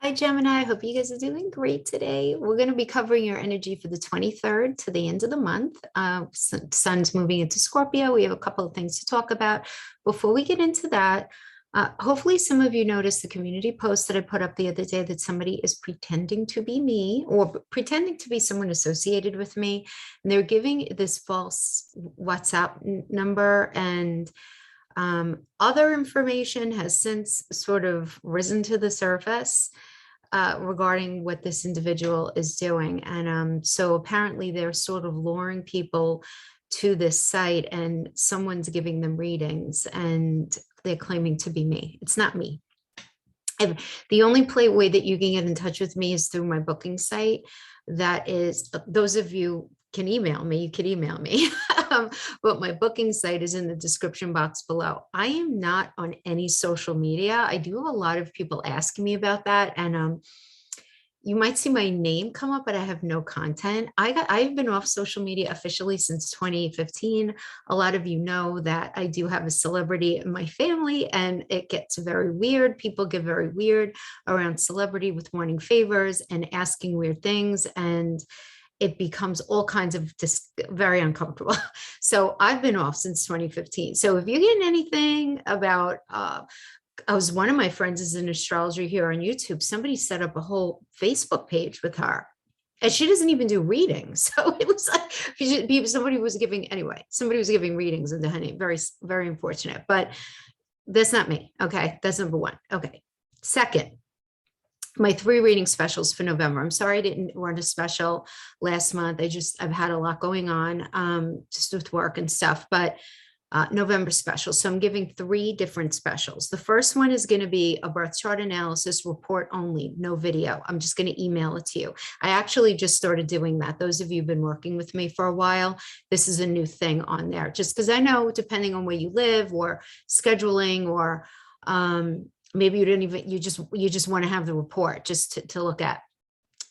Hi, Gemini. I hope you guys are doing great today. We're going to be covering your energy for the 23rd to the end of the month. Sun's moving into Scorpio. We have a couple of things to talk about. Before we get into that, hopefully some of you noticed the community post that I put up the other day that somebody is pretending to be me or pretending to be someone associated with me. And they're giving this false WhatsApp number and other information has since sort of risen to the surface regarding what this individual is doing. And so apparently they're sort of luring people to this site and someone's giving them readings and they're claiming to be me. It's not me. The only way that you can get in touch with me is through my booking site. That is, those of you can email me, you can email me. But my booking site is in the description box below. I am not on any social media. I do have a lot of people asking me about that. And you might see my name come up, but I have no content. I've been off social media officially since 2015. A lot of you know that I do have a celebrity in my family, and it gets very weird. People get very weird around celebrity with wanting favors and asking weird things, and it becomes all kinds of just very uncomfortable. So I've been off since 2015. So if you get anything about one of my friends is an astrologer here on YouTube. Somebody set up a whole Facebook page with her. And she doesn't even do readings. So it was like somebody was giving readings into her name. Very, very unfortunate. But that's not me. Okay. That's number one. Okay. Second, my 3 reading specials for November. I'm sorry I didn't run a special last month. I've had a lot going on just with work and stuff, but November special. So I'm giving 3 different specials. The first one is going to be a birth chart analysis report only, no video. I'm just going to email it to you. I actually just started doing that. Those of you who've been working with me for a while, this is a new thing on there, just because I know depending on where you live or scheduling or maybe you just want to have the report just to look at.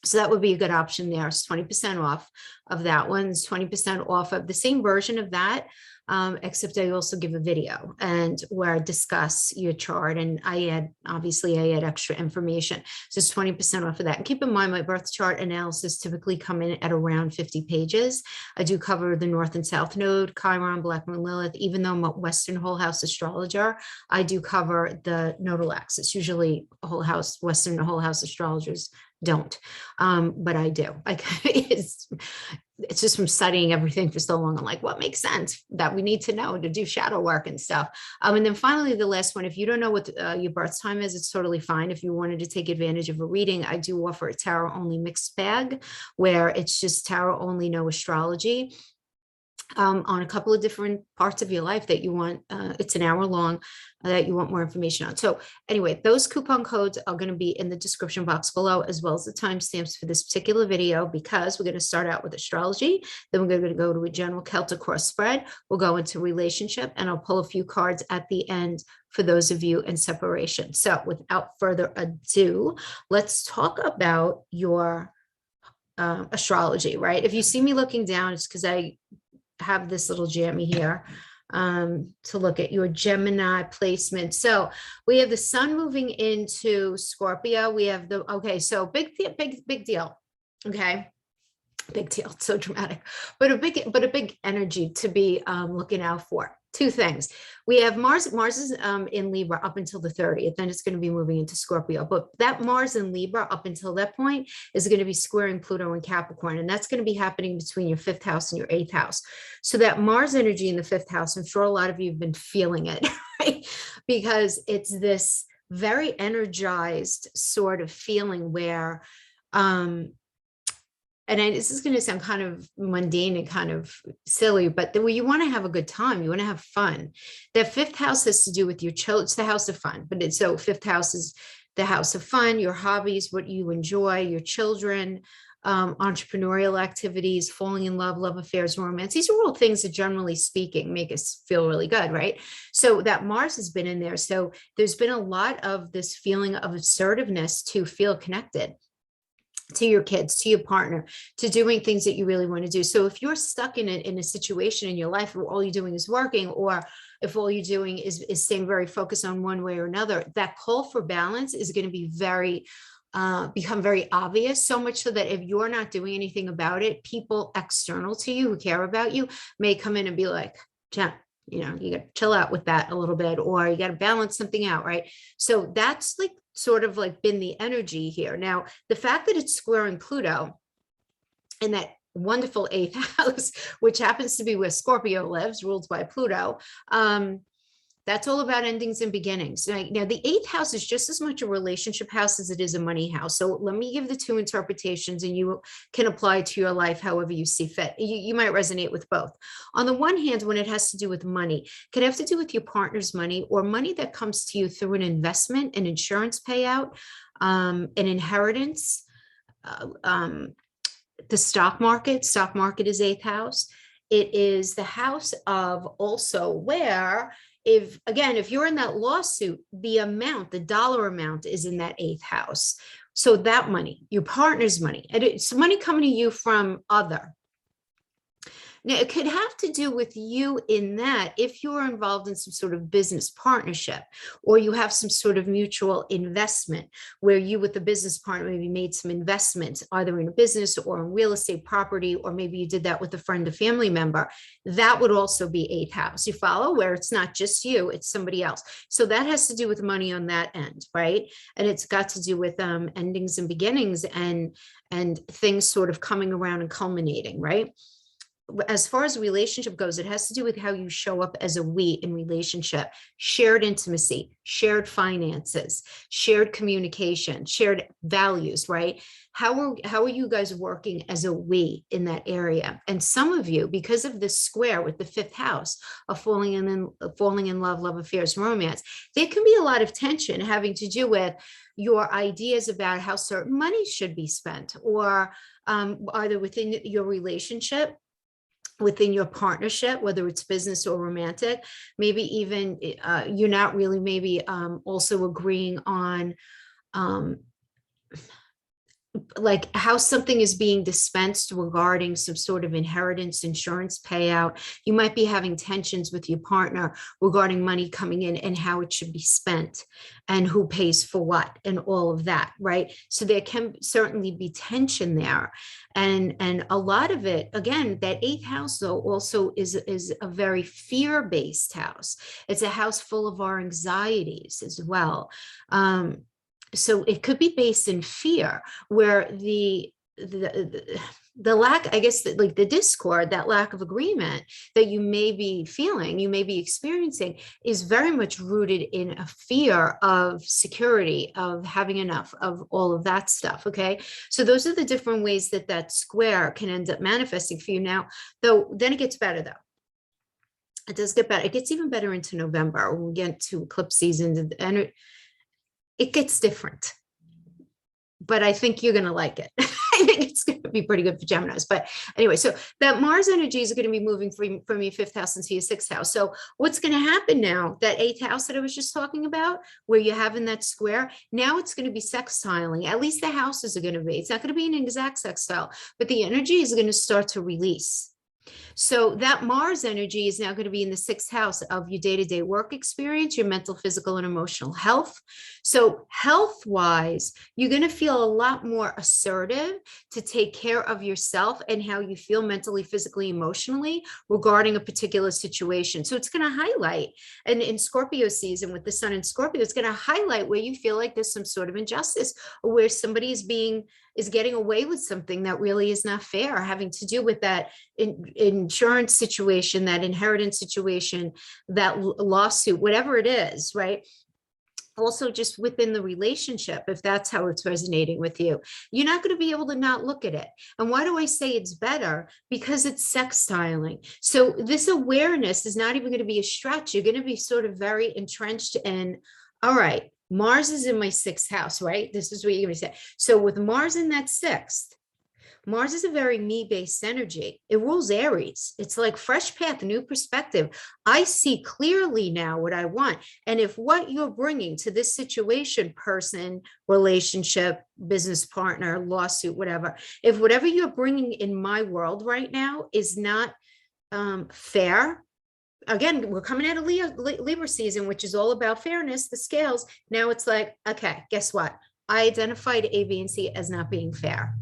So that would be a good option there. It's 20% off of that one. It's 20% off of the same version of that, except I also give a video and where I discuss your chart, and I add extra information. So it's 20% off of that. And keep in mind, my birth chart analysis typically come in at around 50 pages. I do cover the North and South Node, Chiron, Black Moon, Lilith. Even though I'm a Western whole house astrologer, I do cover the nodal axis. Usually Western whole house astrologers don't, but I do. It's just from studying everything for so long. I'm like, what makes sense that we need to know to do shadow work and stuff. And then finally, the last one, if you don't know what your birth time is, it's totally fine. If you wanted to take advantage of a reading, I do offer a tarot only mixed bag where it's just tarot only, no astrology. On a couple of different parts of your life that you want. It's an hour long that you want more information on. So anyway, those coupon codes are going to be in the description box below, as well as the timestamps for this particular video, because we're going to start out with astrology. Then we're going to go to a general Celtic cross spread. We'll go into relationship, and I'll pull a few cards at the end for those of you in separation. So without further ado, let's talk about your astrology, right? If you see me looking down, it's because I have this little jammy here to look at your Gemini placement. So we have the sun moving into Scorpio. We have so big deal. Okay. Big deal. It's so dramatic, but a big energy to be looking out for. 2 things. We have Mars is in Libra up until the 30th, then it's going to be moving into Scorpio. But that Mars in Libra up until that point is going to be squaring Pluto and Capricorn. And that's going to be happening between your 5th house and your 8th house. So that Mars energy in the 5th house, I'm sure a lot of you have been feeling it, right? Because it's this very energized sort of feeling where this is going to sound kind of mundane and kind of silly, but you want to have a good time. You want to have fun. That 5th house has to do with your children. It's the house of fun, but 5th house is the house of fun, your hobbies, what you enjoy, your children, entrepreneurial activities, falling in love, love affairs, romance. These are all things that, generally speaking, make us feel really good, right? So that Mars has been in there. So there's been a lot of this feeling of assertiveness to feel connected to your kids, to your partner, to doing things that you really want to do. So if you're stuck in a situation in your life where all you're doing is working, or if all you're doing is staying very focused on one way or another, that call for balance is going to be very become very obvious, so much so that if you're not doing anything about it, people external to you who care about you may come in and be like, Jen, you know, you got to chill out with that a little bit, or you got to balance something out, right? So that's like sort of like been the energy here. Now, the fact that it's squaring Pluto in that wonderful eighth house, which happens to be where Scorpio lives, ruled by Pluto, that's all about endings and beginnings. Now, the eighth house is just as much a relationship house as it is a money house. So let me give the two interpretations, and you can apply to your life however you see fit. You might resonate with both. On the one hand, when it has to do with money, it could have to do with your partner's money or money that comes to you through an investment, an insurance payout, an inheritance, the stock market is eighth house. It is the house of also where, if you're in that lawsuit, the dollar amount is in that eighth house. So that money, your partner's money, and it's money coming to you from other. Now, it could have to do with you in that if you're involved in some sort of business partnership, or you have some sort of mutual investment where you with the business partner maybe made some investments either in a business or in real estate property, or maybe you did that with a friend or family member, that would also be eighth house. You follow, where it's not just you, it's somebody else. So that has to do with money on that end, right? And it's got to do with endings and beginnings and things sort of coming around and culminating, right? As far as a relationship goes, it has to do with how you show up as a we in relationship, shared intimacy, shared finances, shared communication, shared values, right? How are you guys working as a we in that area? And some of you, because of this square with the fifth house of falling in love affairs, romance, there can be a lot of tension having to do with your ideas about how certain money should be spent, or either within your relationship, within your partnership, whether it's business or romantic, maybe even you're not really maybe also agreeing on like how something is being dispensed regarding some sort of inheritance, insurance payout. You might be having tensions with your partner regarding money coming in and how it should be spent and who pays for what and all of that, right? So there can certainly be tension there. And a lot of it, again, that eighth house though also is a very fear-based house. It's a house full of our anxieties as well. So it could be based in fear, where the lack, I guess, like the discord, that lack of agreement that you may be feeling, you may be experiencing, is very much rooted in a fear of security, of having enough, of all of that stuff. Okay, so those are the different ways that that square can end up manifesting for you. Now, though, then it gets better though. It does get better. It gets even better into November when we get to eclipse season, and it gets different, but I think you're going to like it. I think it's going to be pretty good for Geminis. But anyway, so that Mars energy is going to be moving from your fifth house into your sixth house. So what's going to happen now, that eighth house that I was just talking about, where you're having that square, now it's going to be sextiling. At least the houses are going to be. It's not going to be an exact sextile, but the energy is going to start to release. So that Mars energy is now going to be in the sixth house of your day-to-day work experience, your mental, physical, and emotional health. So health-wise, you're going to feel a lot more assertive to take care of yourself and how you feel mentally, physically, emotionally regarding a particular situation. So it's going to highlight, and in Scorpio season with the sun in Scorpio, it's going to highlight where you feel like there's some sort of injustice, or where somebody is getting away with something that really is not fair, having to do with that insurance situation, that inheritance situation, that lawsuit, whatever it is, right? Also, just within the relationship, if that's how it's resonating with you, you're not going to be able to not look at it. And why do I say it's better? Because it's sextiling. So this awareness is not even going to be a stretch. You're going to be sort of very entrenched in, all right, Mars is in my sixth house, right? This is what you're going to say. So with Mars in that sixth, Mars is a very me-based energy. It rules Aries. It's like fresh path, new perspective. I see clearly now what I want. And if what you're bringing to this situation, person, relationship, business partner, lawsuit, whatever, if whatever you're bringing in my world right now is not fair, again, we're coming out of Libra season, which is all about fairness, the scales. Now it's like, okay, guess what? I identified A, B, and C as not being fair.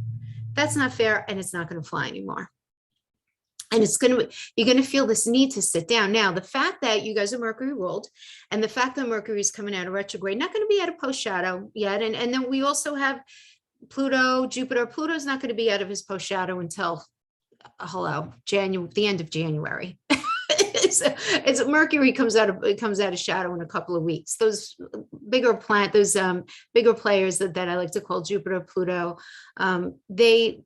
That's not fair, and it's not going to fly anymore. And you're going to feel this need to sit down. Now, the fact that you guys are Mercury ruled, and the fact that Mercury is coming out of retrograde, not going to be out of post shadow yet. And then we also have Pluto, Jupiter. Pluto's not going to be out of his post shadow until, the end of January. It's Mercury comes out of shadow in a couple of weeks. Those bigger players that I like to call Jupiter, Pluto, they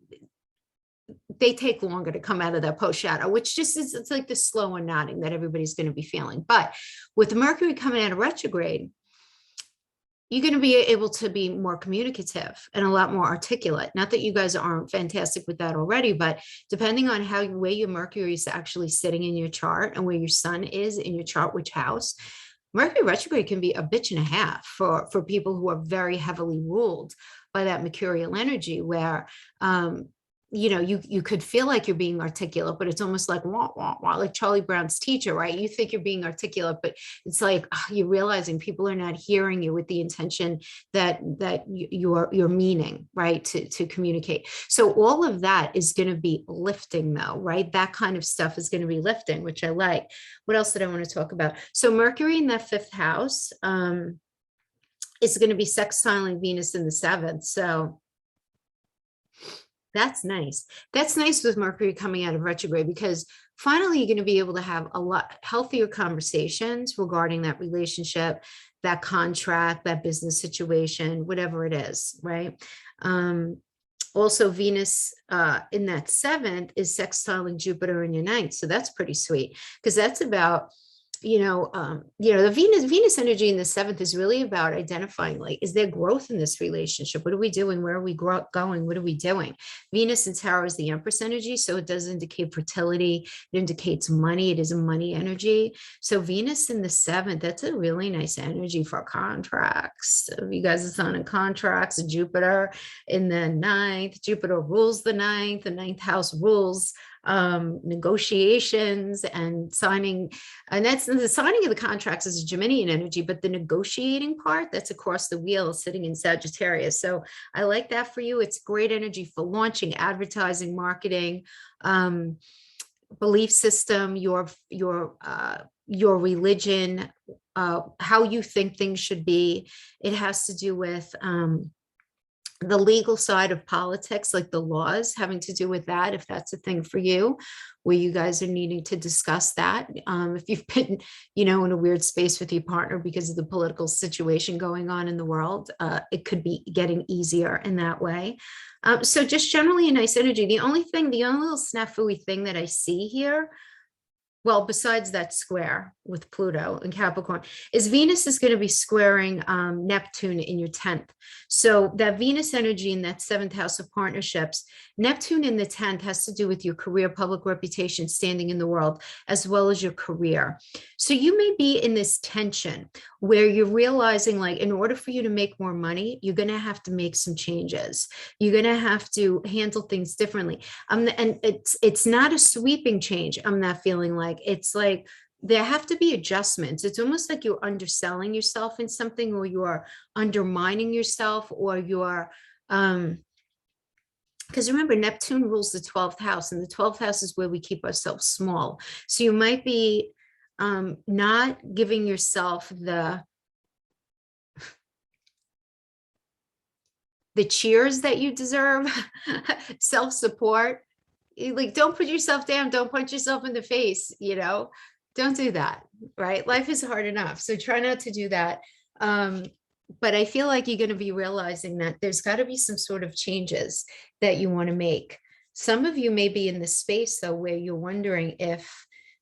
take longer to come out of that post shadow, which just is, it's like the slow and nodding that everybody's going to be feeling. But with Mercury coming out of retrograde, you're going to be able to be more communicative and a lot more articulate. Not that you guys aren't fantastic with that already, but depending on where your Mercury is actually sitting in your chart and where your sun is in your chart, which house, Mercury retrograde can be a bitch and a half for people who are very heavily ruled by that mercurial energy, where you could feel like you're being articulate, but it's almost like wah, wah, wah, like Charlie Brown's teacher, right? You think you're being articulate, but it's like you're realizing people are not hearing you with the intention that you're meaning, right? To communicate. So all of that is going to be lifting, though, right? That kind of stuff is going to be lifting, which I like. What else did I want to talk about? So Mercury in that fifth house is going to be sextiling Venus in the seventh. So that's nice. That's nice with Mercury coming out of retrograde, because finally you're going to be able to have a lot healthier conversations regarding that relationship, that contract, that business situation, whatever it is, right? Also, Venus in that seventh is sextiling Jupiter in your ninth. So that's pretty sweet, because that's about the Venus energy in the seventh is really about identifying, like, is there growth in this relationship? What are we doing? Where are we going? What are we doing? Venus in Tarot is the Empress energy, so it does indicate fertility. It indicates money. It is a money energy. So Venus in the seventh, that's a really nice energy for contracts. If you guys are signing contracts, Jupiter in the ninth. Jupiter rules the ninth. The ninth house rules negotiations and signing, and that's the signing of the contracts is a Geminian energy, but the negotiating part, that's across the wheel sitting in Sagittarius. So I like that for you. It's great energy for launching, advertising, marketing, belief system, your religion, how you think things should be. It has to do with the legal side of politics, like the laws having to do with that, if that's a thing for you, where you guys are needing to discuss that. If you've been, in a weird space with your partner because of the political situation going on in the world, it could be getting easier in that way. So just generally a nice energy. The only little snafu thing that I see here, well, besides that square with Pluto and Capricorn, is Venus is going to be squaring Neptune in your 10th. So that Venus energy in that seventh house of partnerships, Neptune in the 10th has to do with your career, public reputation, standing in the world, as well as your career. So you may be in this tension where you're realizing, like, in order for you to make more money, you're going to have to make some changes. You're going to have to handle things differently. And it's not a sweeping change. I'm not feeling like it's like there have to be adjustments. It's almost like you're underselling yourself in something, or you are undermining yourself, or you're because remember, Neptune rules the 12th house, and the 12th house is where we keep ourselves small. So you might be not giving yourself the cheers that you deserve, self-support. Like, don't put yourself down. Don't punch yourself in the face, don't do that, right? Life is hard enough. So try not to do that. But I feel like you're going to be realizing that there's got to be some sort of changes that you want to make. Some of you may be in this space, though, where you're wondering if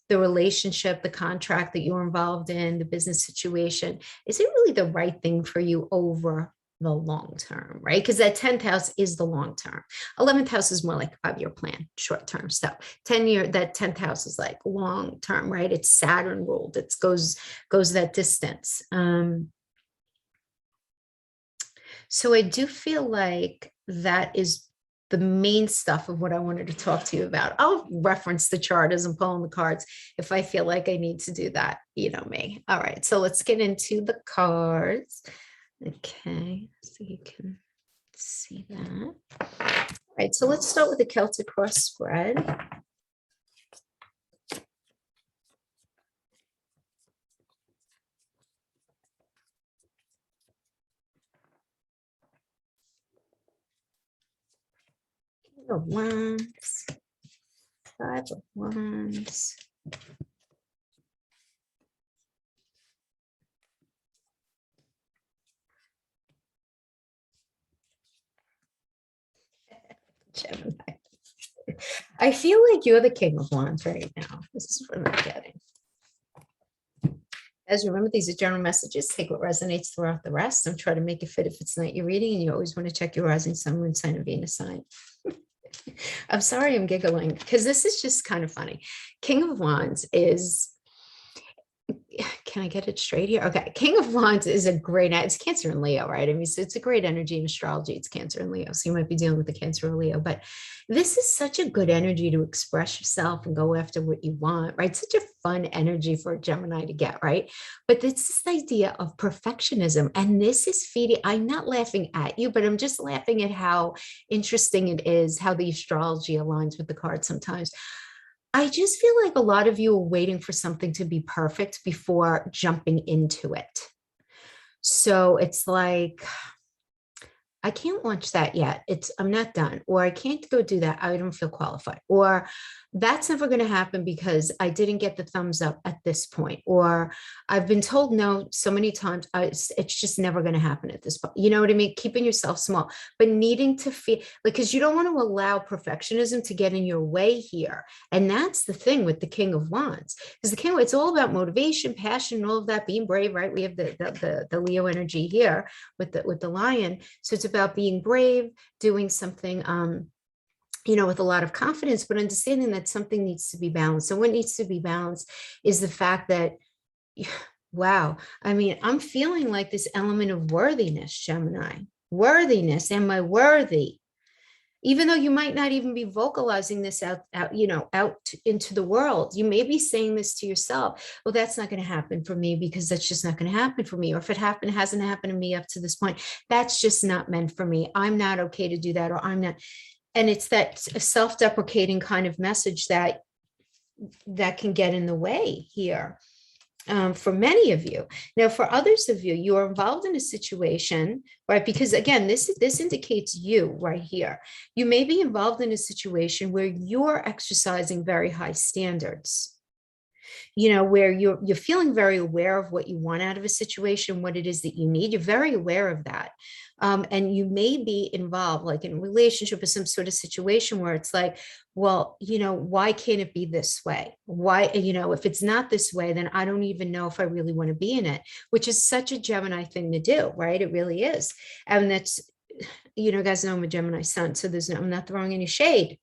the relationship, the contract that you're involved in, the business situation, is it really the right thing for you over the long term, right? Because that 10th house is the long term. 11th house is more like a 5-year plan, short term stuff. That 10th house is like long term, right? It's Saturn ruled. It goes that distance. So I do feel like that is the main stuff of what I wanted to talk to you about. I'll reference the chart as I'm pulling the cards if I feel like I need to do that. You know me. All right, so let's get into the cards. Okay, let's you can see that. All right, so let's start with the Celtic cross spread. King of Wands, Five of Wands. Gemini. I feel like you're the King of Wands right now. This is what I'm getting. As remember, these are general messages. Take what resonates, throw out the rest. I'm trying to make it fit if it's not your reading, and you always want to check your rising sun, moon sign, and Venus sign. I'm sorry I'm giggling because this is just kind of funny. King of Wands is, can I get it straight here? Okay. King of Wands is a great, it's Cancer and Leo, right? I mean, so it's a great energy in astrology. It's Cancer and Leo. So you might be dealing with the Cancer or Leo, but this is such a good energy to express yourself and go after what you want, right? Such a fun energy for a Gemini to get, right? But it's this idea of perfectionism. And this is feeding, I'm not laughing at you, but I'm just laughing at how interesting it is, how the astrology aligns with the cards sometimes. I just feel like a lot of you are waiting for something to be perfect before jumping into it. So it's like, I can't launch that yet. I'm not done, or I can't go do that. I don't feel qualified, or that's never going to happen because I didn't get the thumbs up at this point, or I've been told no so many times. It's just never going to happen at this point. You know what I mean? Keeping yourself small, but needing to feel like, because you don't want to allow perfectionism to get in your way here. And that's the thing with the King of Wands, because the King, it's all about motivation, passion, and all of that, being brave, right? We have the Leo energy here with the lion. So it's about being brave, doing something, with a lot of confidence, but understanding that something needs to be balanced. So what needs to be balanced is the fact that, wow, I mean, I'm feeling like this element of worthiness, Gemini. Worthiness. Am I worthy? Even though you might not even be vocalizing this out into the world, you may be saying this to yourself. Well, that's not going to happen for me because that's just not going to happen for me. Or if it hasn't happened to me up to this point, that's just not meant for me. I'm not okay to do that, or I'm not. And it's that self-deprecating kind of message that can get in the way here. For many of you. Now, for others of you, you are involved in a situation, right? Because again, this indicates you right here. You may be involved in a situation where you're exercising very high standards, where you're feeling very aware of what you want out of a situation, what it is that you need. You're very aware of that. And you may be involved like in a relationship or some sort of situation where it's like, well, why can't it be this way? Why, if it's not this way, then I don't even know if I really want to be in it, which is such a Gemini thing to do, right? It really is. And that's, guys know I'm a Gemini sun, so I'm not throwing any shade.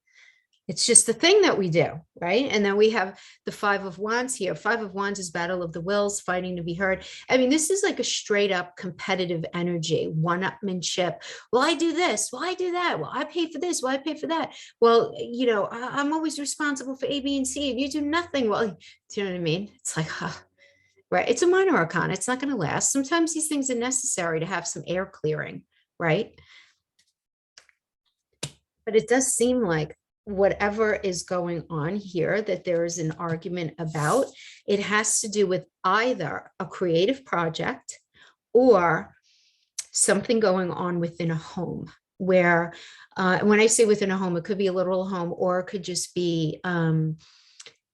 It's just the thing that we do, right? And then we have the Five of Wands here. Five of Wands is battle of the wills, fighting to be heard. I mean, this is like a straight up competitive energy, one-upmanship. Well, I do this. Well, I do that. Well, I pay for this. Well, I pay for that. Well, I'm always responsible for A, B, and C. And you do nothing. Well, do you know what I mean? It's like, right. It's a minor arcana. It's not going to last. Sometimes these things are necessary to have some air clearing, right? But it does seem like whatever is going on here that there is an argument about, it has to do with either a creative project or something going on within a home where, when I say within a home, it could be a literal home, or it could just be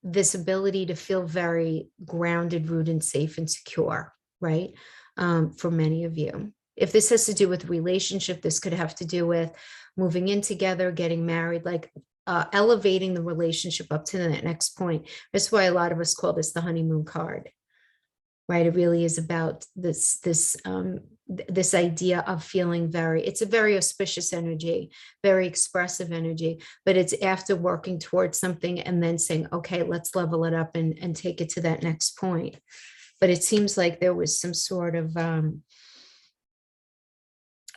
this ability to feel very grounded, rooted, and safe and secure, right? For many of you. If this has to do with relationship, this could have to do with moving in together, getting married, like elevating the relationship up to the next point. That's why a lot of us call this the honeymoon card, right? It really is about this idea of feeling it's a very auspicious energy, very expressive energy, but it's after working towards something and then saying, okay, let's level it up and take it to that next point. But it seems like there was some sort of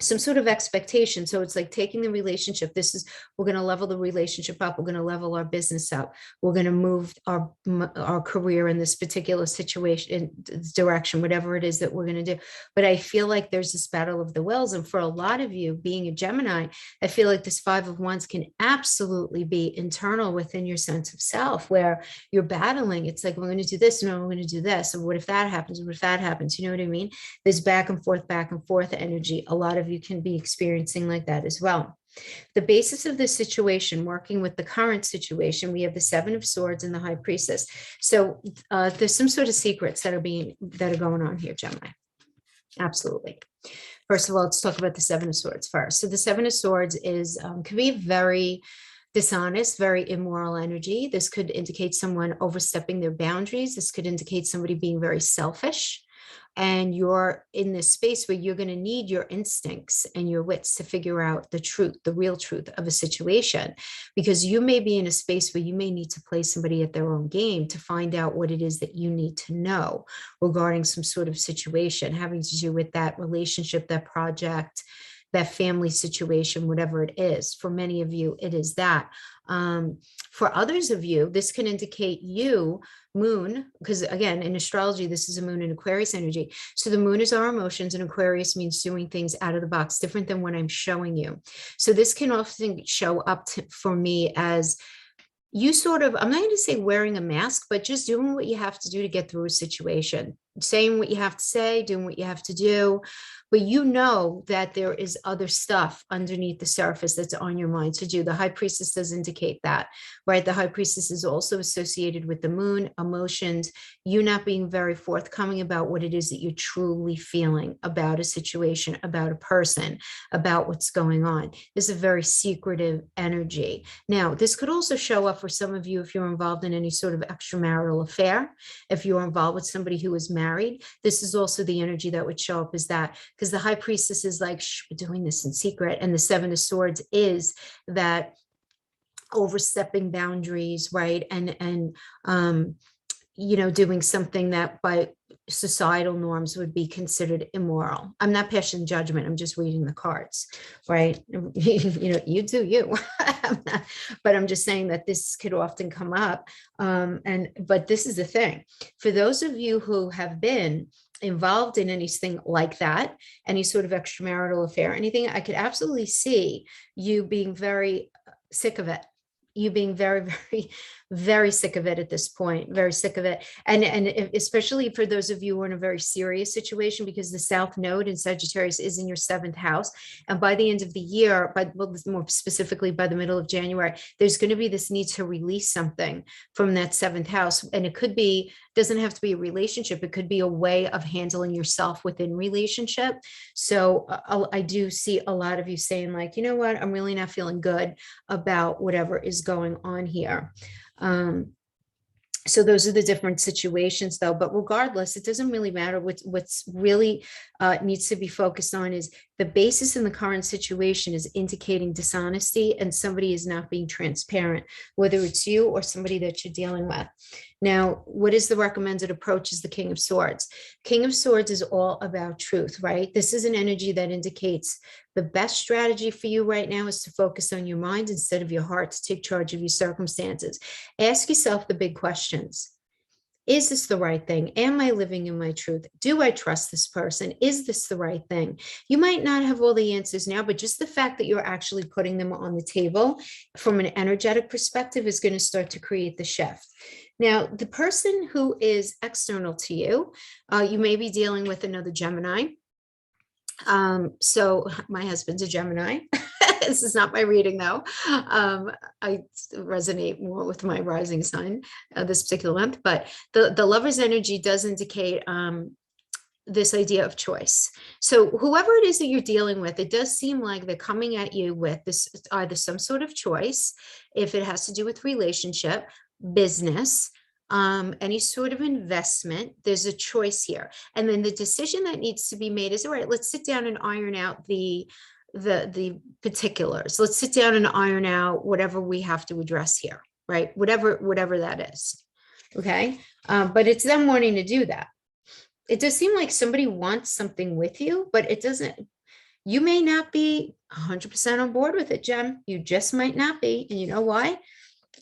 some sort of expectation. So it's like taking the relationship. We're going to level the relationship up. We're going to level our business up. We're going to move our career in this particular situation, direction, whatever it is that we're going to do. But I feel like there's this battle of the wills. And for a lot of you being a Gemini, I feel like this Five of Wands can absolutely be internal within your sense of self, where you're battling. It's like, we're going to do this. No, we're going to do this. And what if that happens? What if that happens? You know what I mean? There's back and forth energy. A lot of you can be experiencing like that as well. The basis of this situation, working with the current situation, we have the Seven of Swords and the High Priestess. So there's some sort of secrets that are going on here, Gemini. Absolutely. First of all, let's talk about the Seven of Swords first. So the Seven of Swords can be very dishonest, very immoral energy. This could indicate someone overstepping their boundaries. This could indicate somebody being very selfish. And you're in this space where you're going to need your instincts and your wits to figure out the truth, the real truth of a situation, because you may be in a space where you may need to play somebody at their own game to find out what it is that you need to know regarding some sort of situation having to do with that relationship, that project, that family situation, whatever it is. For many of you, it is that. For others of you, this can indicate you, moon, because again, in astrology, this is a moon in Aquarius energy. So the moon is our emotions, and Aquarius means doing things out of the box, different than what I'm showing you. So this can often show up for me as you sort of, I'm not going to say wearing a mask, but just doing what you have to do to get through a situation, saying what you have to say, doing what you have to do. But you know that there is other stuff underneath the surface that's on your mind to do. The High Priestess does indicate that, right? The High Priestess is also associated with the moon, emotions, you not being very forthcoming about what it is that you're truly feeling about a situation, about a person, about what's going on. This is a very secretive energy. Now, this could also show up for some of you if you're involved in any sort of extramarital affair, if you're involved with somebody who is married. This is also the energy that would show up as that, because the High Priestess is like, shh, we're doing this in secret. And the Seven of Swords is that overstepping boundaries, right? And doing something that by societal norms would be considered immoral. I'm not passing judgment. I'm just reading the cards, right? You do you. But I'm just saying that this could often come up. But this is the thing. For those of you who have been involved in anything like that, any sort of extramarital affair, anything, I could absolutely see you being very sick of it. You being very, very, very sick of it at this point, very sick of it. And especially for those of you who are in a very serious situation, because the South Node in Sagittarius is in your 7th house. And by the end of the year, more specifically by the middle of January, there's going to be this need to release something from that 7th house. And it could be, doesn't have to be a relationship. It could be a way of handling yourself within relationship. So I do see a lot of you saying like, you know what, I'm really not feeling good about whatever is going on here. So those are the different situations though, but regardless, it doesn't really matter. What's really needs to be focused on is the basis in the current situation is indicating dishonesty and somebody is not being transparent, whether it's you or somebody that you're dealing with. Now, what is the recommended approach is the King of Swords. King of Swords is all about truth, right? This is an energy that indicates the best strategy for you right now is to focus on your mind instead of your heart, to take charge of your circumstances. Ask yourself the big questions. Is this the right thing? Am I living in my truth? Do I trust this person? Is this the right thing? You might not have all the answers now, but just the fact that you're actually putting them on the table from an energetic perspective is going to start to create the shift. Now, the person who is external to you, you may be dealing with another Gemini. So my husband's a Gemini. This is not my reading though. I resonate more with my rising sign this particular month, but the lover's energy does indicate this idea of choice. So whoever it is that you're dealing with, it does seem like they're coming at you with this, either some sort of choice, if it has to do with relationship, business, any sort of investment, there's a choice here. And then the decision that needs to be made is, all right, let's sit down and iron out the particulars. Let's sit down and iron out whatever we have to address here, right? Whatever that is. Okay. But it's them wanting to do that. It does seem like somebody wants something with you, but it doesn't, You may not be 100% on board with it, Jem. You just might not be. And you know why?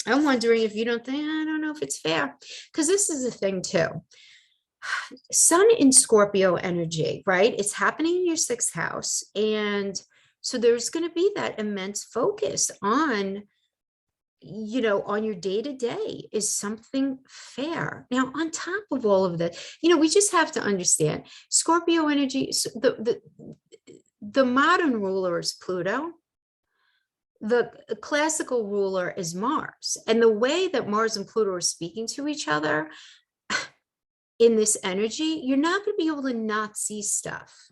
I'm wondering if you don't think, I don't know if it's fair. Because this is the thing too. Sun in Scorpio energy, right? It's happening in your sixth house. And so there's going to be that immense focus on, on your day to day. Is something fair? Now, on top of all of that, we just have to understand Scorpio energy. The modern ruler is Pluto. The classical ruler is Mars. And the way that Mars and Pluto are speaking to each other in this energy, you're not going to be able to not see stuff.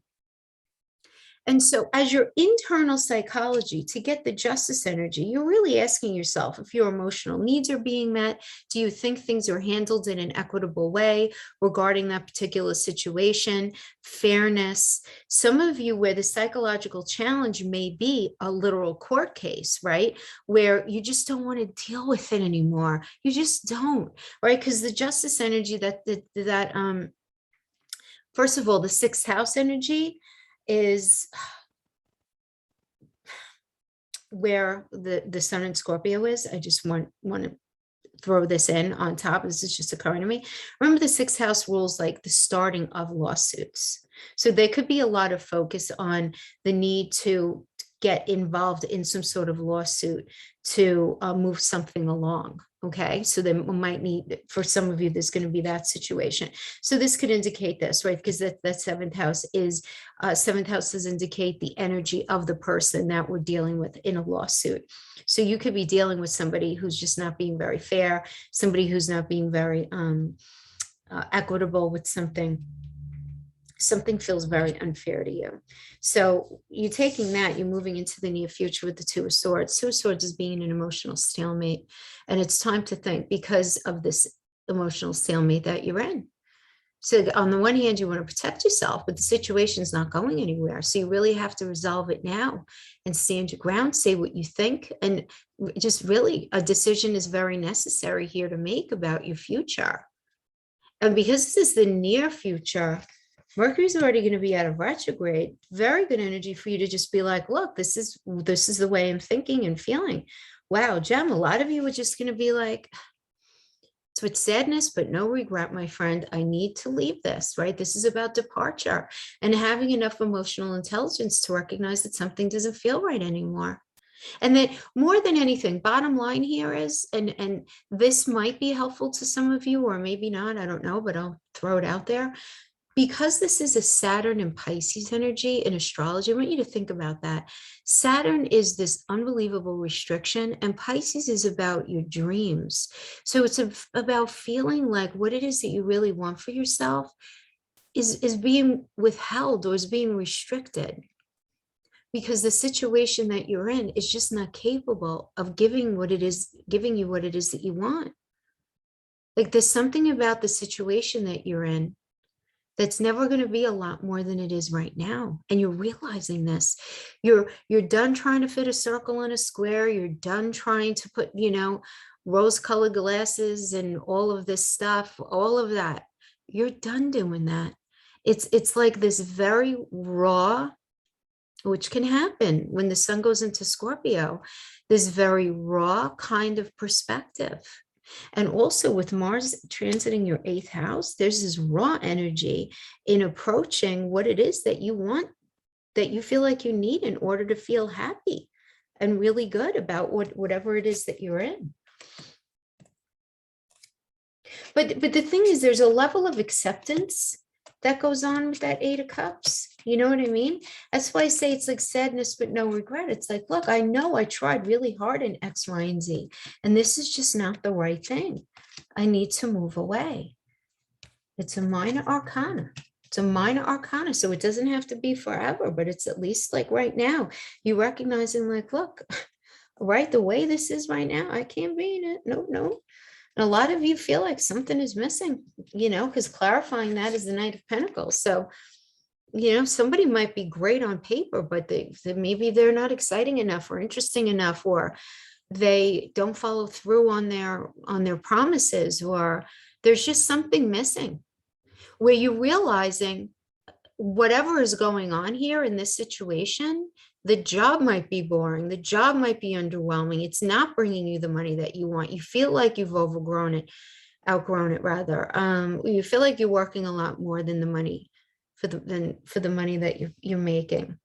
And so as your internal psychology to get the justice energy, you're really asking yourself if your emotional needs are being met. Do you think things are handled in an equitable way regarding that particular situation? Fairness. Some of you where the psychological challenge may be a literal court case, right? Where you just don't want to deal with it anymore. You just don't, right? Because the justice energy first of all, the sixth house energy is where the sun in Scorpio is. I just want to throw this in on top. This is just occurring to me. Remember, the sixth house rules like the starting of lawsuits. So there could be a lot of focus on the need to get involved in some sort of lawsuit to move something along. Okay, so then we might need, for some of you, there's going to be that situation. So this could indicate this, right? Because that seventh house does indicate the energy of the person that we're dealing with in a lawsuit. So you could be dealing with somebody who's just not being very fair, somebody who's not being very equitable with something. Something feels very unfair to you. So you're taking that, you're moving into the near future with the Two of Swords. Two of Swords is being an emotional stalemate. And it's time to think because of this emotional stalemate that you're in. So on the one hand, you want to protect yourself, but the situation is not going anywhere. So you really have to resolve it now and stand your ground, say what you think. And just really a decision is very necessary here to make about your future. And because this is the near future, Mercury's already going to be out of retrograde. Very good energy for you to just be like, look, this is the way I'm thinking and feeling. Wow, Jem, a lot of you are just going to be like, it's with sadness, but no regret, my friend. I need to leave this, right? This is about departure and having enough emotional intelligence to recognize that something doesn't feel right anymore. And that more than anything, bottom line here is, and this might be helpful to some of you, or maybe not, I don't know, but I'll throw it out there. Because this is a Saturn and Pisces energy in astrology, I want you to think about that. Saturn is this unbelievable restriction, and Pisces is about your dreams. So it's about feeling like what it is that you really want for yourself is being withheld or is being restricted. Because the situation that you're in is just not capable of giving you what it is that you want. Like there's something about the situation that you're in that's never going to be a lot more than it is right now. And you're realizing this. You're done trying to fit a circle in a square. You're done trying to put, rose-colored glasses and all of this stuff, all of that. You're done doing that. It's like this very raw, which can happen when the sun goes into Scorpio, this very raw kind of perspective. And also with Mars transiting your eighth house, there's this raw energy in approaching what it is that you want, that you feel like you need in order to feel happy and really good about whatever it is that you're in. But the thing is, there's a level of acceptance that goes on with that Eight of Cups. You know what I mean? That's why I say it's like sadness, but no regret. It's like, look, I know I tried really hard in X, Y, and Z, and this is just not the right thing. I need to move away. It's a minor arcana. It's a minor arcana. So it doesn't have to be forever, but it's at least like right now, you recognizing like, look, right, the way this is right now, I can't be in it. No. And a lot of you feel like something is missing, because clarifying that is the Knight of Pentacles. So, somebody might be great on paper, but maybe they're not exciting enough or interesting enough, or they don't follow through on their promises, or there's just something missing where you're realizing whatever is going on here in this situation, the job might be boring. The job might be underwhelming. It's not bringing you the money that you want. You feel like you've outgrown it rather. You feel like you're working a lot more than the money for the money that you're making.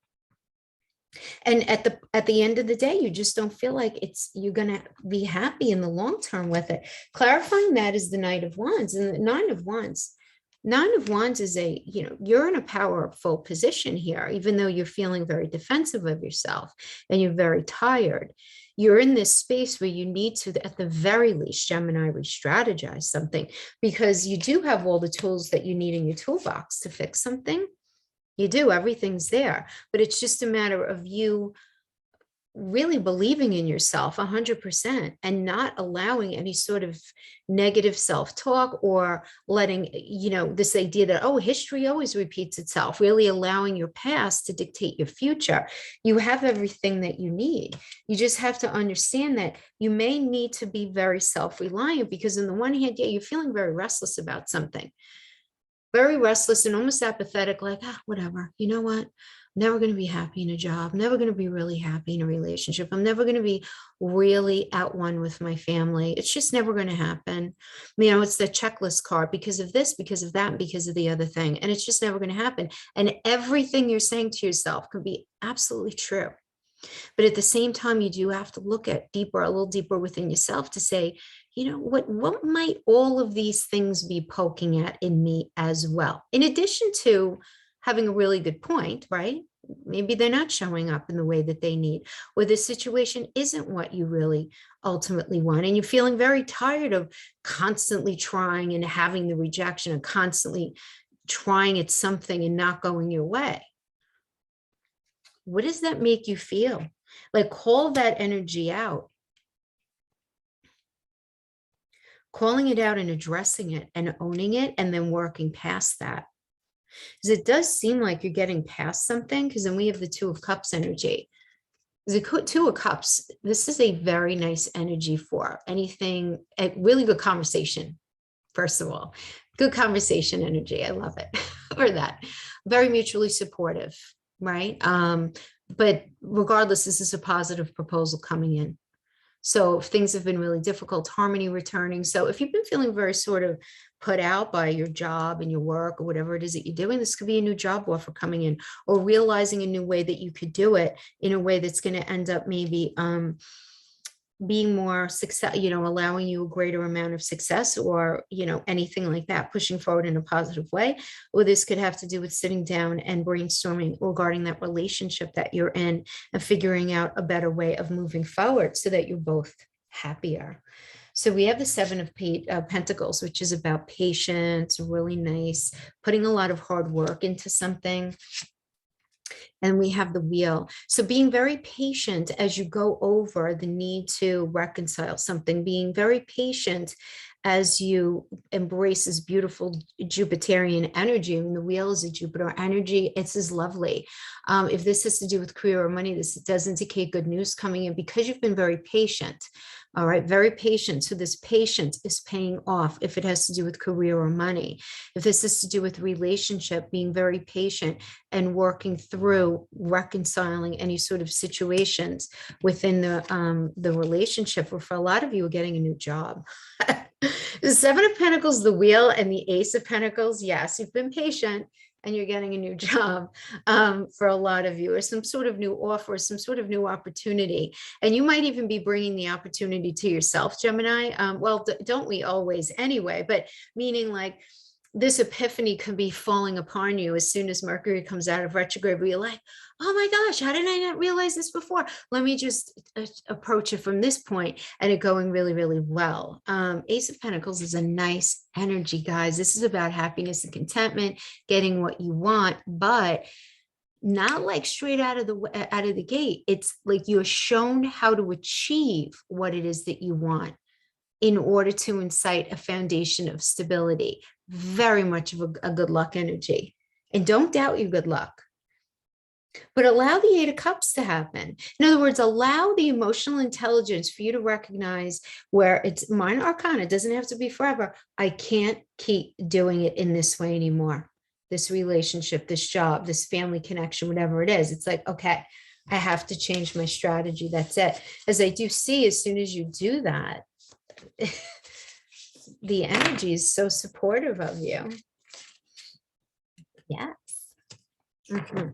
And at the end of the day, you just don't feel like you're gonna be happy in the long term with it. Clarifying that is the Knight of Wands, and the Nine of Wands. Nine of Wands is you're in a powerful position here, even though you're feeling very defensive of yourself and you're very tired. You're in this space where you need to, at the very least, Gemini, re-strategize something, because you do have all the tools that you need in your toolbox to fix something. You do, everything's there, but it's just a matter of you really believing in yourself 100% and not allowing any sort of negative self-talk or letting, this idea that, oh, history always repeats itself, really allowing your past to dictate your future. You have everything that you need. You just have to understand that you may need to be very self-reliant, because on the one hand, yeah, you're feeling very restless about something. Very restless and almost apathetic, like, whatever, you know what? I'm never going to be happy in a job, never going to be really happy in a relationship. I'm never going to be really at one with my family. It's just never going to happen. It's the checklist card, because of this, because of that, and because of the other thing. And it's just never going to happen. And everything you're saying to yourself could be absolutely true. But at the same time, you do have to look at a little deeper within yourself to say, what might all of these things be poking at in me as well? In addition to having a really good point, right? Maybe they're not showing up in the way that they need, or this situation isn't what you really ultimately want. And you're feeling very tired of constantly trying and having the rejection and constantly trying at something and not going your way. What does that make you feel? Like, call that energy out. Calling it out and addressing it and owning it, and then working past that. Because it does seem like you're getting past something, because then we have the Two of Cups energy. The Two of Cups, this is a very nice energy for anything, a really good conversation. First of all, good conversation energy. I love it for that. Very mutually supportive, right? But regardless, this is a positive proposal coming in. So if things have been really difficult, harmony returning. So if you've been feeling very sort of put out by your job and your work or whatever it is that you're doing, this could be a new job offer coming in, or realizing a new way that you could do it in a way that's going to end up maybe being more success, allowing you a greater amount of success, or, anything like that, pushing forward in a positive way. Or this could have to do with sitting down and brainstorming regarding that relationship that you're in and figuring out a better way of moving forward so that you're both happier. So we have the Seven of Pentacles, which is about patience, really nice, putting a lot of hard work into something. And we have the Wheel. So being very patient as you go over the need to reconcile something, being very patient as you embrace this beautiful Jupiterian energy. And the Wheel is a Jupiter energy. It's as lovely. If this has to do with career or money, this does indicate good news coming in, because you've been very patient. All right, very patient. So this patience is paying off if it has to do with career or money. If this is to do with relationship, being very patient and working through reconciling any sort of situations within the relationship, or for a lot of you, are getting a new job. The Seven of Pentacles, the Wheel, and the Ace of Pentacles. Yes, you've been patient and you're getting a new job for a lot of you, or some sort of new offer, some sort of new opportunity. And you might even be bringing the opportunity to yourself, Gemini. Well, don't we always anyway, but meaning like this epiphany could be falling upon you as soon as Mercury comes out of retrograde, where you're like, oh my gosh, how did I not realize this before? Let me just approach it from this point, and it going really, really well. Ace of Pentacles is a nice energy, guys. This is about happiness and contentment, getting what you want, but not like straight out of the gate. It's like you're shown how to achieve what it is that you want in order to incite a foundation of stability. Very much of a good luck energy. And don't doubt your good luck. But allow the Eight of Cups to happen. In other words, allow the emotional intelligence for you to recognize where it's minor arcana. It doesn't have to be forever. I can't keep doing it in this way anymore. this relationship, this job, this family connection, whatever it is. It's like, okay, I have to change my strategy. That's it. As I do see, as soon as you do that, the energy is so supportive of you. Yes. Mhm.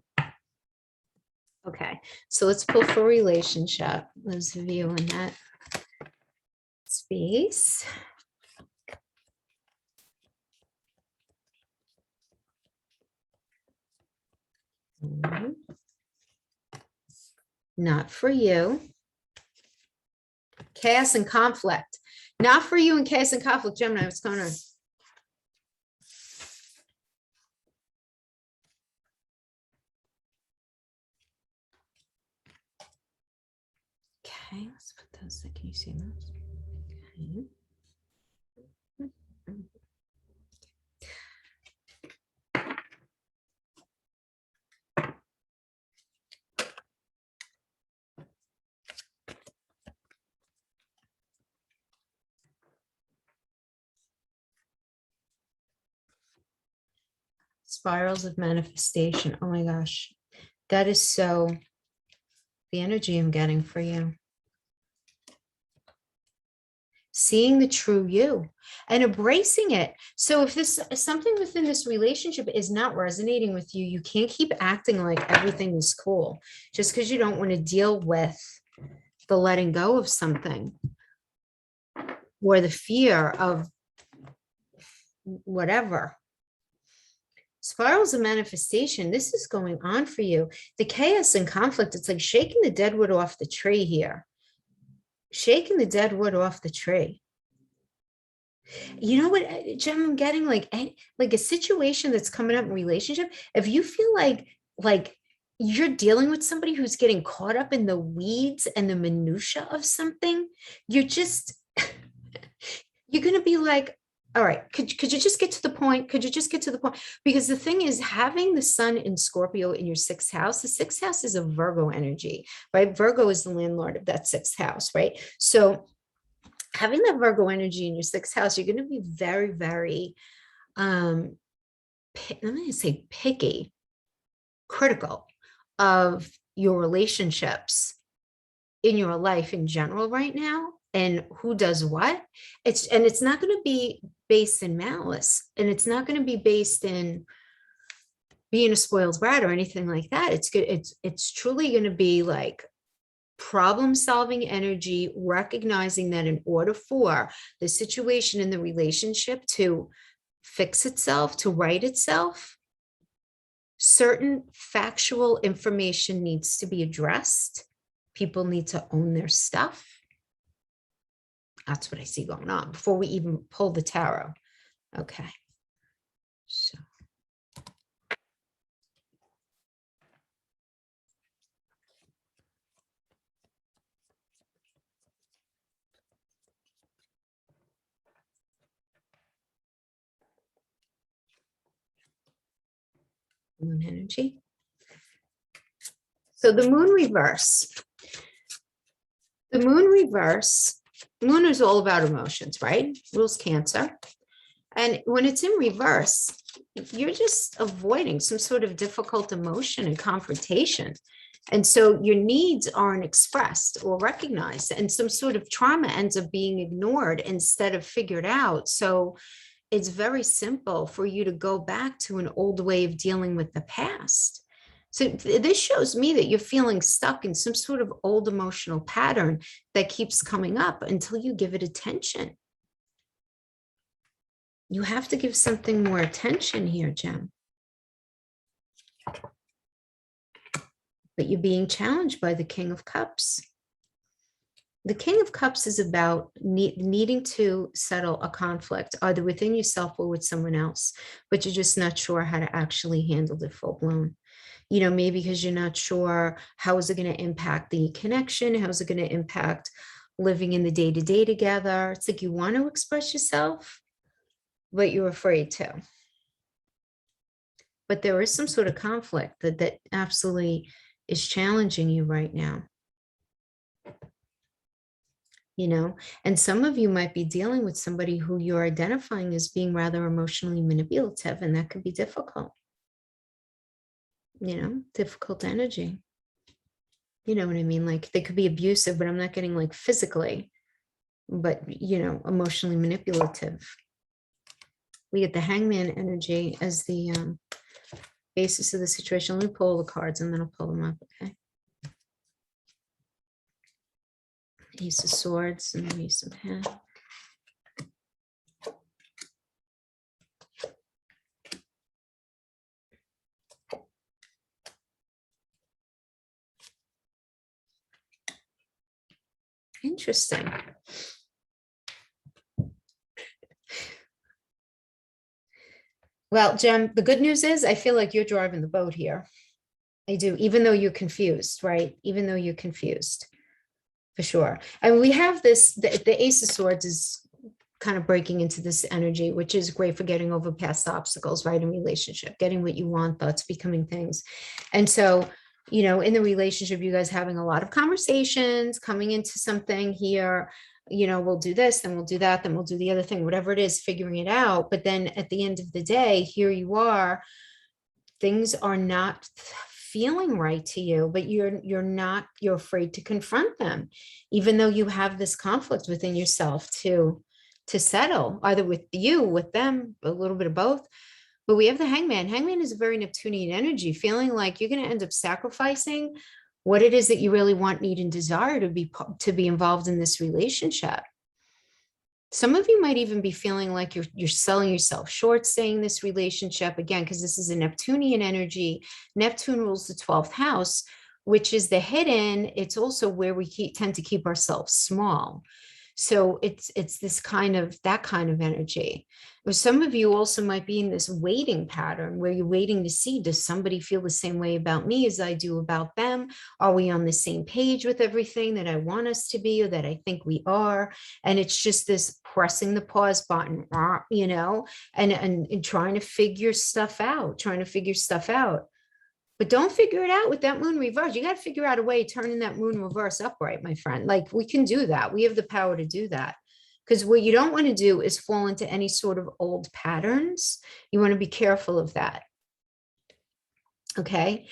Okay, so let's pull for relationship. Those of you in that space. Not for you. Chaos and conflict. Not for you in chaos and conflict. Gemini, what's going on? Okay, let's put those. Can you see those? Okay. Spirals of manifestation. Oh my gosh. That is so the energy I'm getting for you. Seeing the true you and embracing it. So if this something within this relationship is not resonating with you, you can't keep acting like everything is cool just because you don't want to deal with the letting go of something or the fear of whatever. Spirals of manifestation, this is going on for you. The chaos and conflict, it's like shaking the dead wood off the tree here. Shaking the dead wood off the tree. You know what, Jem, I'm getting like a situation that's coming up in relationship. If you feel like you're dealing with somebody who's getting caught up in the weeds and the minutia of something, you're just, you're going to be like, all right, could you just get to the point? Could you just get to the point? Because the thing is, having the sun in Scorpio in your sixth house, the sixth house is a Virgo energy, right? Virgo is the landlord of that sixth house, right? So having that Virgo energy in your sixth house, you're going to be very, very, let me say picky, critical of your relationships in your life in general right now, and who does what. It's not going to be based in malice, and it's not going to be based in being a spoiled brat or anything like that. It's good. It's truly going to be like problem solving energy, recognizing that in order for the situation in the relationship to fix itself, to right itself, certain factual information needs to be addressed. People need to own their stuff. That's what I see going on before we even pull the tarot. Okay. So. Moon energy. So the moon reverse. The moon reverse, moon is all about emotions, right? Rules Cancer. And when it's in reverse, you're just avoiding some sort of difficult emotion and confrontation. And so your needs aren't expressed or recognized, and some sort of trauma ends up being ignored instead of figured out. So it's very simple for you to go back to an old way of dealing with the past. So this shows me that you're feeling stuck in some sort of old emotional pattern that keeps coming up until you give it attention. You have to give something more attention here, Jem. But you're being challenged by the King of Cups. The King of Cups is about needing to settle a conflict, either within yourself or with someone else, but you're just not sure how to actually handle it full blown. You know, maybe because you're not sure how is it going to impact the connection? How is it going to impact living in the day-to-day together? It's like you want to express yourself, but you're afraid to. But there is some sort of conflict that absolutely is challenging you right now. You know, and some of you might be dealing with somebody who you're identifying as being rather emotionally manipulative, and that could be difficult. difficult energy. You know what I mean? Like they could be abusive, but I'm not getting like physically, but emotionally manipulative. We get the Hangman energy as the basis of the situation. Let me pull the cards and then I'll pull them up, okay? Ace of Swords and the Ace of Hands. Interesting. Well, Jem, the good news is I feel like you're driving the boat here. I do, even though you're confused, right? Even though you're confused, for sure. And we have this, the Ace of Swords is kind of breaking into this energy, which is great for getting over past obstacles, right? In relationship, getting what you want, thoughts becoming things. And so, in the relationship, you guys having a lot of conversations, coming into something here, we'll do this, then we'll do that, then we'll do the other thing, whatever it is, figuring it out. But then at the end of the day, here you are, things are not feeling right to you, but you're afraid to confront them, even though you have this conflict within yourself to settle, either with you, with them, a little bit of both. But we have the Hangman. Hangman is a very Neptunian energy, feeling like you're going to end up sacrificing what it is that you really want, need, and desire to be involved in this relationship. Some of you might even be feeling like you're selling yourself short, staying in this relationship, again, because this is a Neptunian energy. Neptune rules the 12th house, which is the hidden. It's also where we tend to keep ourselves small. So it's that kind of energy. Or some of you also might be in this waiting pattern where you're waiting to see, does somebody feel the same way about me as I do about them? Are we on the same page with everything that I want us to be, or that I think we are? And it's just this pressing the pause button, and trying to figure stuff out. But don't figure it out with that moon reverse. You got to figure out a way turning that moon reverse upright, my friend. Like we can do that. We have the power to do that. Because what you don't want to do is fall into any sort of old patterns. You want to be careful of that. Okay.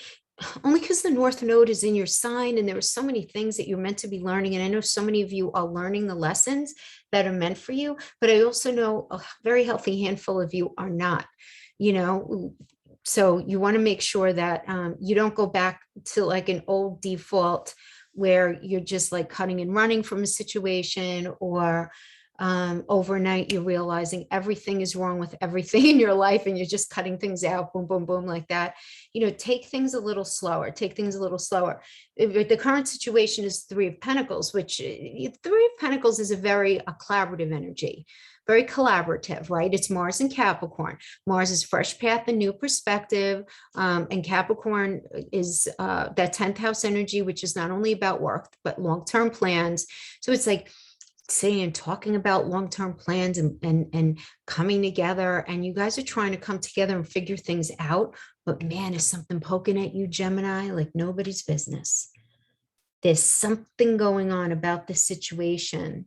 Only because the North Node is in your sign and there are so many things that you're meant to be learning. And I know so many of you are learning the lessons that are meant for you, but I also know a very healthy handful of you are not, So you want to make sure that you don't go back to like an old default where you're just like cutting and running from a situation, or overnight you're realizing everything is wrong with everything in your life and you're just cutting things out, boom, boom, boom, like that. Take things a little slower. The current situation is Three of Pentacles, which Three of Pentacles is a very collaborative energy. Very collaborative, right? It's Mars and Capricorn. Mars is fresh path and new perspective. And Capricorn is that 10th house energy, which is not only about work, but long-term plans. So it's like talking about long-term plans and coming together. And you guys are trying to come together and figure things out. But man, is something poking at you, Gemini, like nobody's business. There's something going on about this situation.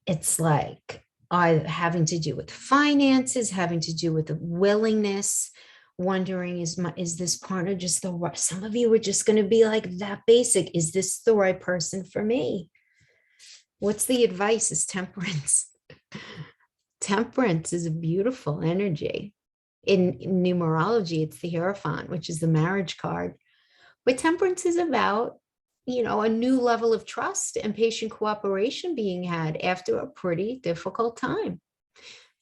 It's like having to do with finances, having to do with the willingness, wondering, is this partner just the right? Some of you are just going to be like that basic. Is this the right person for me? What's the advice? Is Temperance. Temperance is a beautiful energy. In numerology, it's the Hierophant, which is the marriage card. But Temperance is about a new level of trust and patient cooperation being had after a pretty difficult time.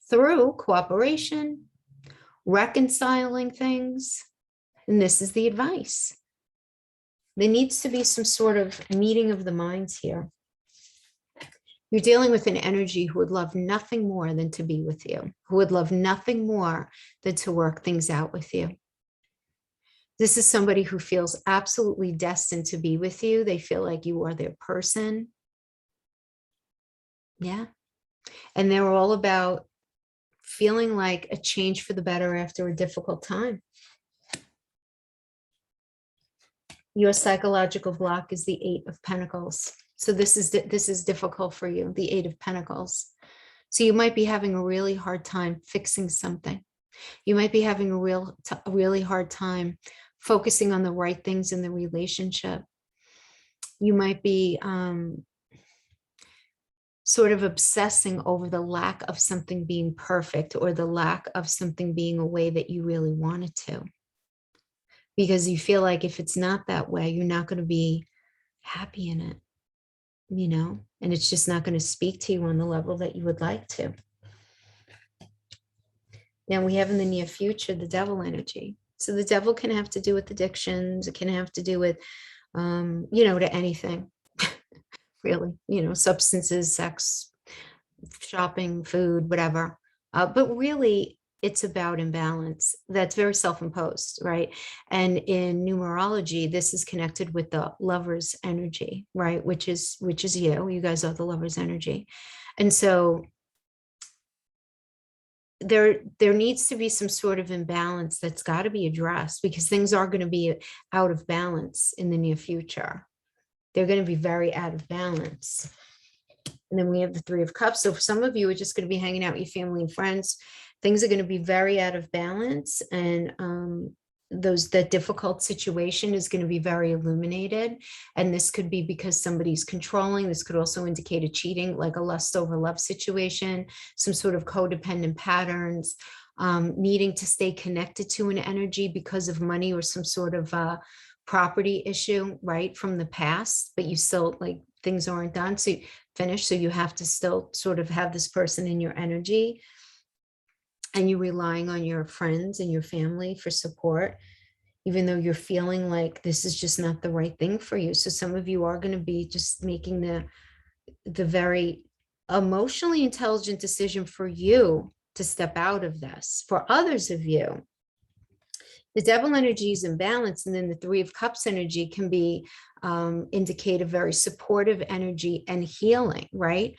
Through cooperation, reconciling things, and this is the advice. There needs to be some sort of meeting of the minds here. You're dealing with an energy who would love nothing more than to be with you, who would love nothing more than to work things out with you. This is somebody who feels absolutely destined to be with you. They feel like you are their person. Yeah. And they're all about feeling like a change for the better after a difficult time. Your psychological block is the Eight of Pentacles. So this is difficult for you, the Eight of Pentacles. So you might be having a really hard time fixing something. You might be having a really hard time focusing on the right things in the relationship. You might be sort of obsessing over the lack of something being perfect or the lack of something being a way that you really want it to. Because you feel like if it's not that way, you're not going to be happy in it, and it's just not going to speak to you on the level that you would like to. Now we have in the near future the devil energy. So the devil can have to do with addictions. It can have to do with, to anything, really, substances, sex, shopping, food, whatever. But really, it's about imbalance. That's very self-imposed, right? And in numerology, this is connected with the lover's energy, right? Which is you. You guys are the lover's energy. And so there needs to be some sort of imbalance that's got to be addressed, because things are going to be out of balance in the near future. They're going to be very out of balance. And then we have the Three of Cups. So for some of you, are just going to be hanging out with your family and friends. Things are going to be very out of balance. And that difficult situation is going to be very illuminated. And this could be because somebody's controlling. This could also indicate a cheating, like a lust over love situation, some sort of codependent patterns, needing to stay connected to an energy because of money or some sort of property issue, right, from the past, but you still, like, things aren't done, so finished, so you have to still sort of have this person in your energy, and you're relying on your friends and your family for support, even though you're feeling like this is just not the right thing for you. So some of you are going to be just making the very emotionally intelligent decision for you to step out of this. For others of you, the devil energy is in balance, and then the Three of Cups energy can be indicate a very supportive energy and healing, right?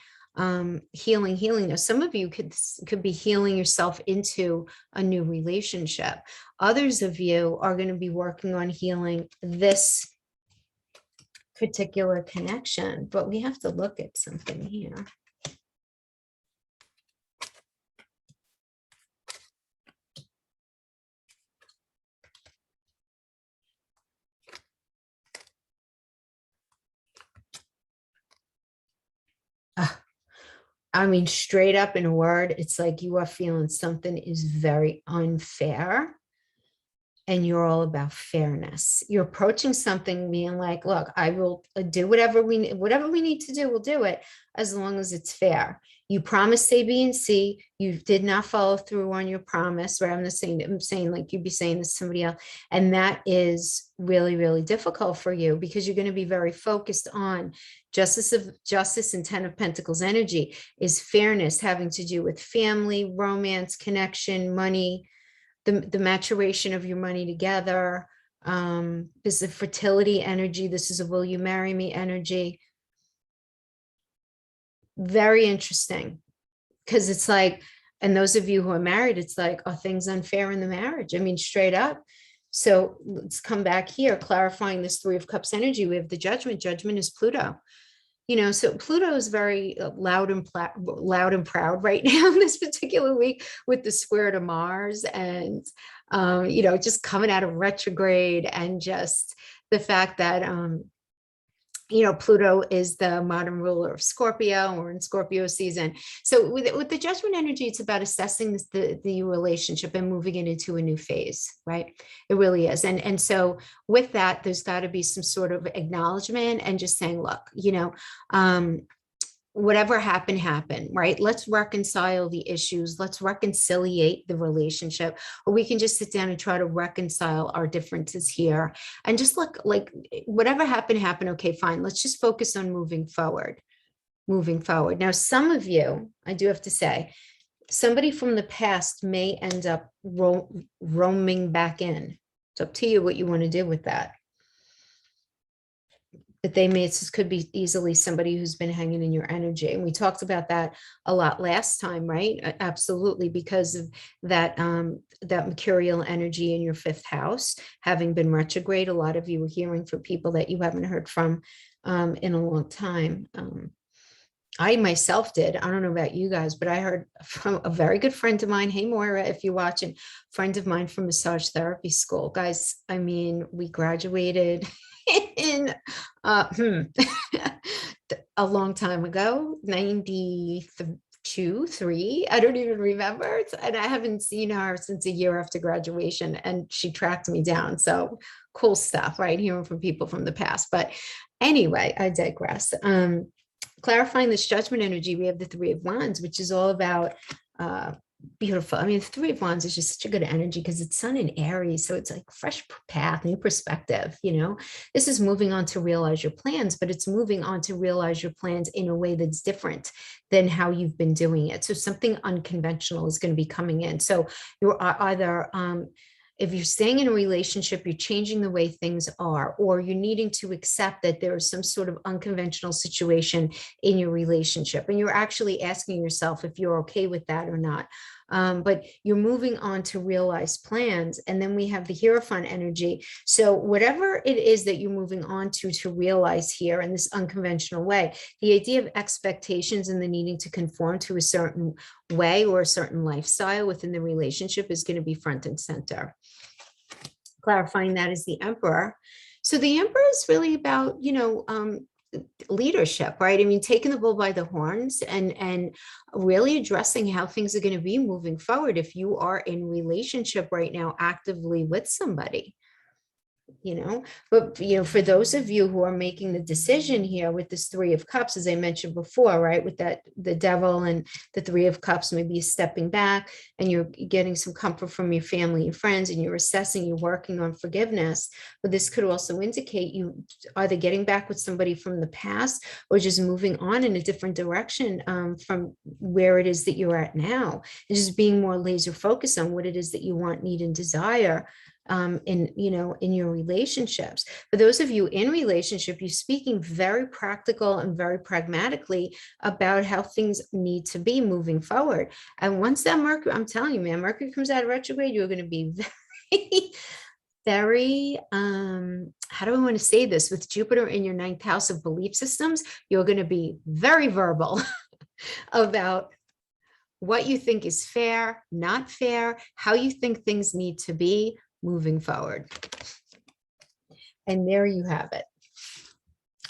Healing. Now, some of you could be healing yourself into a new relationship. Others of you are going to be working on healing this particular connection, but we have to look at something here. I mean, straight up in a word, it's like you are feeling something is very unfair, and you're all about fairness. You're approaching something being like, look, I will do whatever we need to do, we'll do it as long as it's fair. You promised A, B, and C. You did not follow through on your promise, right? I'm saying like you'd be saying this to somebody else. And that is really, really difficult for you, because you're going to be very focused on justice and Ten of Pentacles energy is fairness, having to do with family, romance, connection, money, the maturation of your money together. This is a fertility energy. This is a will you marry me energy. Very interesting, because it's like, and those of you who are married, it's like, are things unfair in the marriage? I mean, straight up. So let's come back here, clarifying this Three of Cups energy. We have the Judgment. Judgment is Pluto. So Pluto is very loud and proud right now in this particular week, with the square to Mars, and just coming out of retrograde, and just the fact that Pluto is the modern ruler of Scorpio. We're in Scorpio season. So with the Judgment energy, it's about assessing the relationship and moving it into a new phase, right? It really is. And so with that, there's got to be some sort of acknowledgement and just saying, look, whatever happened, right? Let's reconcile the issues. Let's reconciliate the relationship, or we can just sit down and try to reconcile our differences here, and just look, like, whatever happened. Okay, fine. Let's just focus on moving forward. Now, some of you, I do have to say, somebody from the past may end up roaming back in. It's up to you what you want to do with that. But this could be easily somebody who's been hanging in your energy. And we talked about that a lot last time, right? Absolutely, because of that, that mercurial energy in your fifth house, having been retrograde. A lot of you are hearing from people that you haven't heard from in a long time. I myself did. I don't know about you guys, but I heard from a very good friend of mine. Hey, Moira, if you're watching, friend of mine from massage therapy school. Guys, I mean, we graduated in a long time ago, 92, 3. I don't even remember. And I haven't seen her since a year after graduation, and she tracked me down. So cool stuff, right? Hearing from people from the past. But anyway, I digress. Clarifying this judgment energy, we have the Three of Wands, which is all about beautiful. I mean, the Three of Wands is just such a good energy because it's Sun in Aries. So it's like fresh path, new perspective, you know. This is moving on to realize your plans, but it's moving on to realize your plans in a way that's different than how you've been doing it. So something unconventional is going to be coming in. So you're either if you're staying in a relationship, you're changing the way things are, or you're needing to accept that there is some sort of unconventional situation in your relationship. And you're actually asking yourself if you're okay with that or not. But you're moving on to realize plans. And then we have the Hierophant energy. So whatever it is that you're moving on to realize here in this unconventional way, the idea of expectations and the needing to conform to a certain way or a certain lifestyle within the relationship is going to be front and center. Clarifying that is the Emperor. So the Emperor is really about, you know, leadership, right? I mean, taking the bull by the horns and really addressing how things are going to be moving forward if you are in relationship right now actively with somebody. You know, but you know, for those of you who are making the decision here with this Three of Cups, as I mentioned before, right, with that the Devil and the Three of Cups, maybe you're stepping back and you're getting some comfort from your family and friends, and you're assessing, you're working on forgiveness. But this could also indicate you either getting back with somebody from the past or just moving on in a different direction from where it is that you're at now, and just being more laser focused on what it is that you want, need, and desire in, you know, in your relationships. For those of you in relationship, you're speaking very practical and very pragmatically about how things need to be moving forward. And once that Mercury, I'm telling you, man, Mercury comes out of retrograde, you're going to be very, very, how do I want to say this? With Jupiter in your 9th house of belief systems, you're going to be very verbal about what you think is fair, not fair, how you think things need to be moving forward. And there you have it.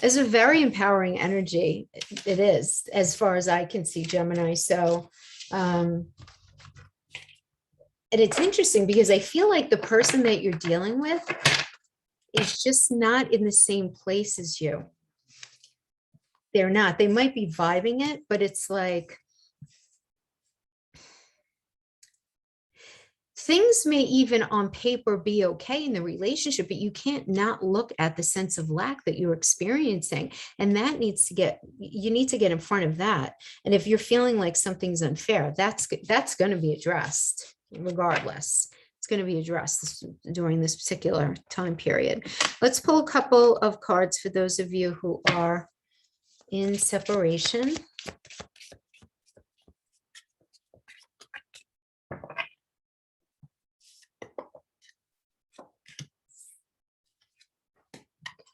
It's a very empowering energy. It is, as far as I can see, Gemini. So, and it's interesting because I feel like the person that you're dealing with is just not in the same place as you. They're not. They might be vibing it, but it's like, things may even on paper be okay in the relationship, but you can't not look at the sense of lack that you're experiencing. And that needs to get, you need to get in front of that. And if you're feeling like something's unfair, that's going to be addressed regardless. It's going to be addressed during this particular time period. Let's pull a couple of cards for those of you who are in separation.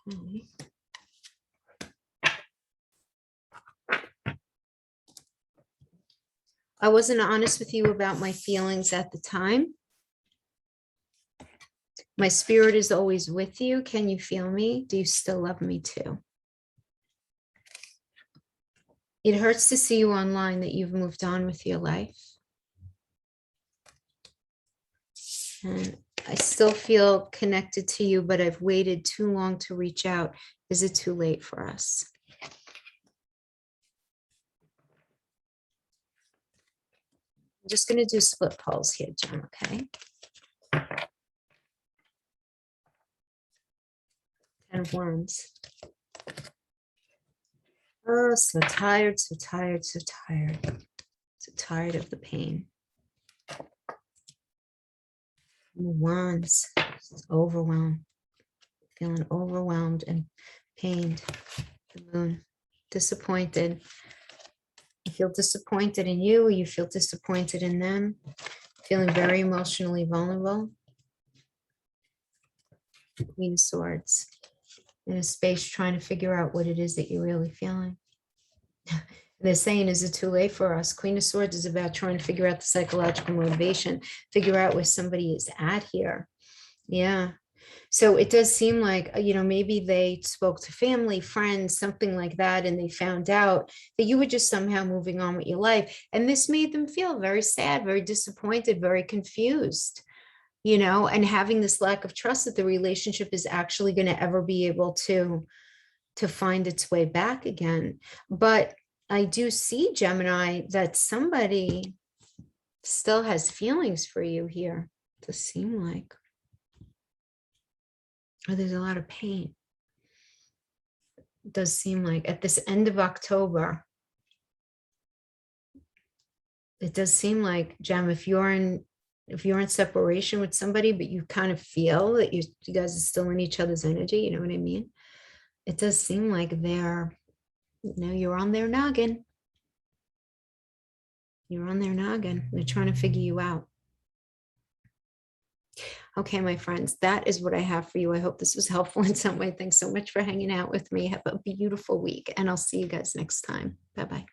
Okay. I wasn't honest with you about my feelings at the time. My spirit is always with you. Can you feel me? Do you still love me too? It hurts to see you online that you've moved on with your life. And I still feel connected to you, but I've waited too long to reach out. Is it too late for us? I'm just going to do split pulls here, Jen, okay? 10 of Wands. Oh, so tired, so tired, so tired. So tired of the pain. Wands, overwhelmed. Feeling overwhelmed and pained. The Moon, disappointed. You feel disappointed in you, or you feel disappointed in them. Feeling very emotionally vulnerable. Queen of Swords. In a space trying to figure out what it is that you're really feeling. They're saying, is it too late for us? Queen of Swords is about trying to figure out the psychological motivation, figure out where somebody is at here. Yeah. So it does seem like, maybe they spoke to family, friends, something like that, and they found out that you were just somehow moving on with your life. And this made them feel very sad, very disappointed, very confused, and having this lack of trust that the relationship is actually going to ever be able to find its way back again. But I do see, Gemini, that somebody still has feelings for you here, to seem like. Oh, there's a lot of pain. It does seem like at this end of October, it does seem like, Gem, if you're in separation with somebody, but you kind of feel that you guys are still in each other's energy, you know what I mean? It does seem like you're on their noggin. You're on their noggin. They're trying to figure you out. Okay, my friends, that is what I have for you. I hope this was helpful in some way. Thanks so much for hanging out with me. Have a beautiful week, and I'll see you guys next time. Bye-bye.